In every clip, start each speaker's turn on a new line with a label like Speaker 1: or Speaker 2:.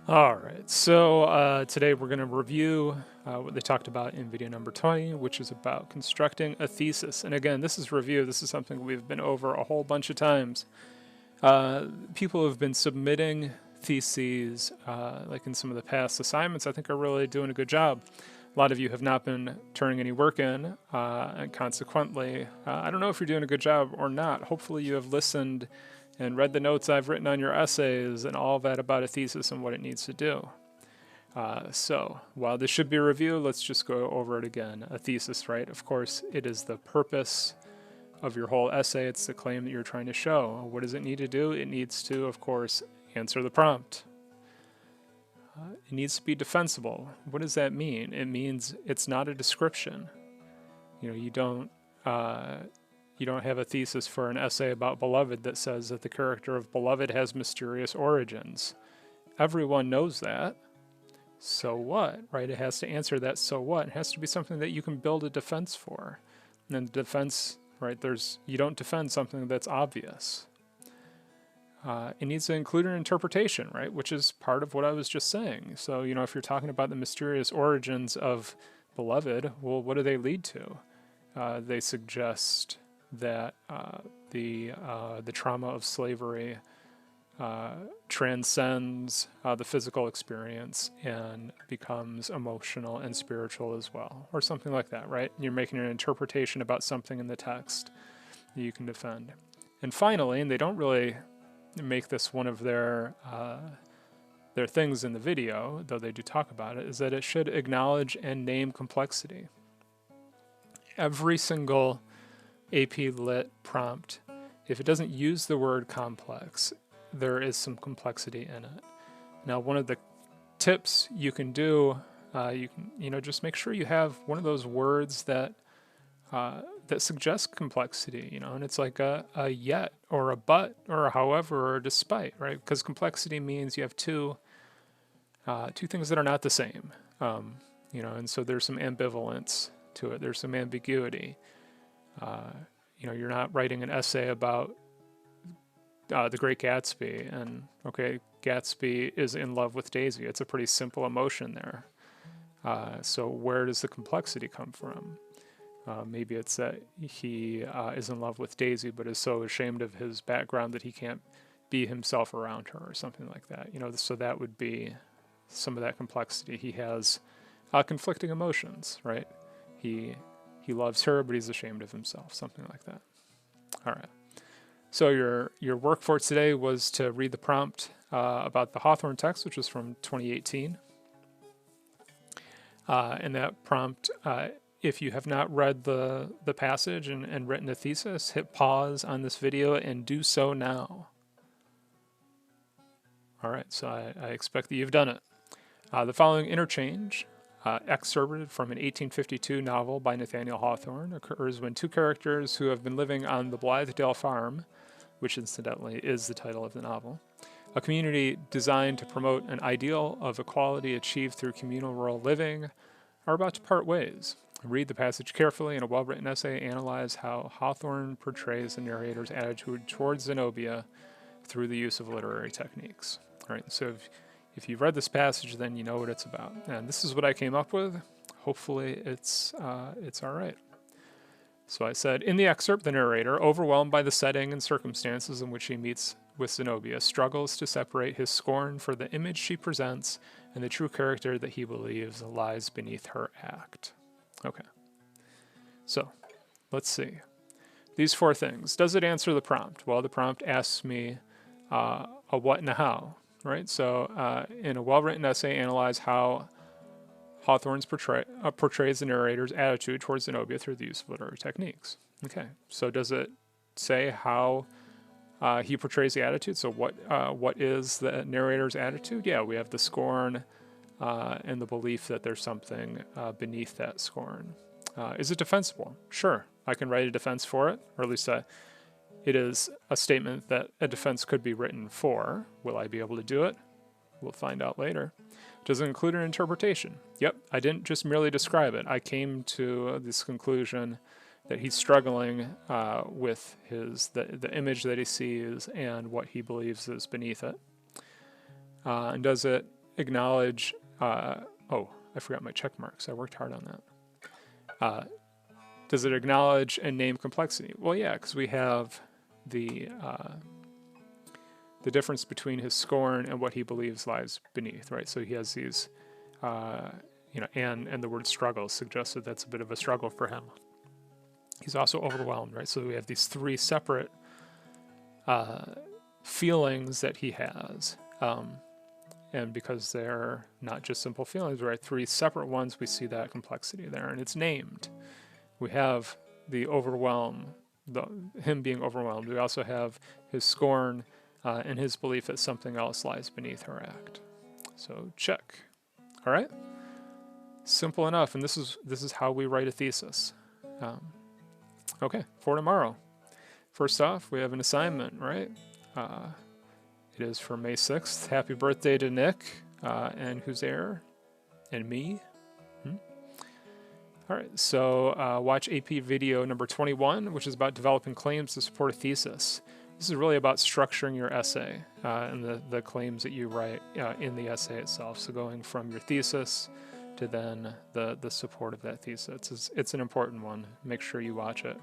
Speaker 1: All right, so today we're going to review what they talked about in video number 20, which is about constructing a thesis. And again, this is review. This is something we've been over a whole bunch of times. People have been submitting theses, like in some of the past assignments, I think are really doing a good job. A lot of you have not been turning any work in, and consequently, I don't know if you're doing a good job or not. Hopefully you have listened and read the notes I've written on your essays and all that about a thesis and what it needs to do. So while this should be a review, let's just go over it again. A thesis, right? Of course, it is the purpose of your whole essay. It's the claim that you're trying to show. What does it need to do? It needs to, of course, answer the prompt. It needs to be defensible. What does that mean? It means it's not a description. You don't have a thesis for an essay about Beloved that says that the character of Beloved has mysterious origins. Everyone knows that. So what, right? It has to answer that so what. It has to be something that you can build a defense for. And then the defense, right, you don't defend something that's obvious. It needs to include an interpretation, right, which is part of what I was just saying. So, if you're talking about the mysterious origins of Beloved, well, what do they lead to? They suggest that the trauma of slavery transcends the physical experience and becomes emotional and spiritual as well, or something like that, right? You're making an interpretation about something in the text that you can defend. And finally, and they don't really make this one of their things in the video, though they do talk about it, is that it should acknowledge and name complexity. Every single AP Lit prompt, if it doesn't use the word complex, there is some complexity in it. Now, one of the tips you can do, you can just make sure you have one of those words that suggests complexity, and it's like a yet or a but or a however or a despite, right? Because complexity means you have two things that are not the same, and so there's some ambivalence to it. There's some ambiguity. You're not writing an essay about The Great Gatsby, and okay, Gatsby is in love with Daisy. It's a pretty simple emotion there. So where does the complexity come from? Maybe it's that he is in love with Daisy, but is so ashamed of his background that he can't be himself around her, or something like that. So that would be some of that complexity. He has conflicting emotions, right? He loves her, but he's ashamed of himself, something like that. All right. So your work for today was to read the prompt about the Hawthorne text, which was from 2018. And that prompt, if you have not read the passage and written a thesis, hit pause on this video and do so now. All right, so I expect that you've done it. The following interchange, excerpted from an 1852 novel by Nathaniel Hawthorne, occurs when two characters who have been living on the Blythedale farm, which incidentally is the title of the novel, a community designed to promote an ideal of equality achieved through communal rural living, are about to part ways. Read the passage carefully. In a well-written essay, analyze how Hawthorne portrays the narrator's attitude towards Zenobia through the use of literary techniques. All right, so if you've read this passage, then you know what it's about. And this is what I came up with. Hopefully it's all right. So I said, in the excerpt, the narrator, overwhelmed by the setting and circumstances in which he meets with Zenobia, struggles to separate his scorn for the image she presents and the true character that he believes lies beneath her act. Okay. So, let's see. These four things. Does it answer the prompt? Well, the prompt asks me a what and a how, right? So, in a well-written essay, analyze how Hawthorne portrays the narrator's attitude towards Zenobia through the use of literary techniques. Okay, so does it say how he portrays the attitude? So what is the narrator's attitude? Yeah, we have the scorn and the belief that there's something beneath that scorn. Is it defensible? Sure, I can write a defense for it, or at least it is a statement that a defense could be written for. Will I be able to do it? We'll find out later. Does it include an interpretation? Yep, I didn't just merely describe it. I came to this conclusion that he's struggling with the image that he sees and what he believes is beneath it. And does it acknowledge, oh, I forgot my check marks. I worked hard on that. Does it acknowledge and name complexity? Well, yeah, because we have the difference between his scorn and what he believes lies beneath, right? So he has these, you know, and the word struggle suggests that that's a bit of a struggle for him. He's also overwhelmed, right? So we have these three separate feelings that he has. And because they're not just simple feelings, right? Three separate ones, we see that complexity there, and it's named. We have the overwhelm, him being overwhelmed. We also have his scorn and his belief that something else lies beneath her act. So check. All right? Simple enough, and this is how we write a thesis. Okay, for tomorrow. First off, we have an assignment, right? It is for May 6th. Happy birthday to Nick and Huzair and me. All right, so watch AP video number 21, which is about developing claims to support a thesis. This is really about structuring your essay and the claims that you write in the essay itself. So going from your thesis to then the support of that thesis. It's an important one. Make sure you watch it.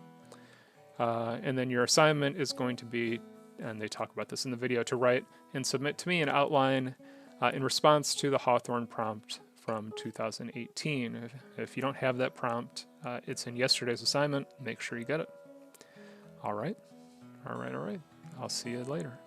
Speaker 1: And then your assignment is going to be, and they talk about this in the video, to write and submit to me an outline in response to the Hawthorne prompt from 2018. If you don't have that prompt, it's in yesterday's assignment. Make sure you get it. All right. All right. I'll see you later.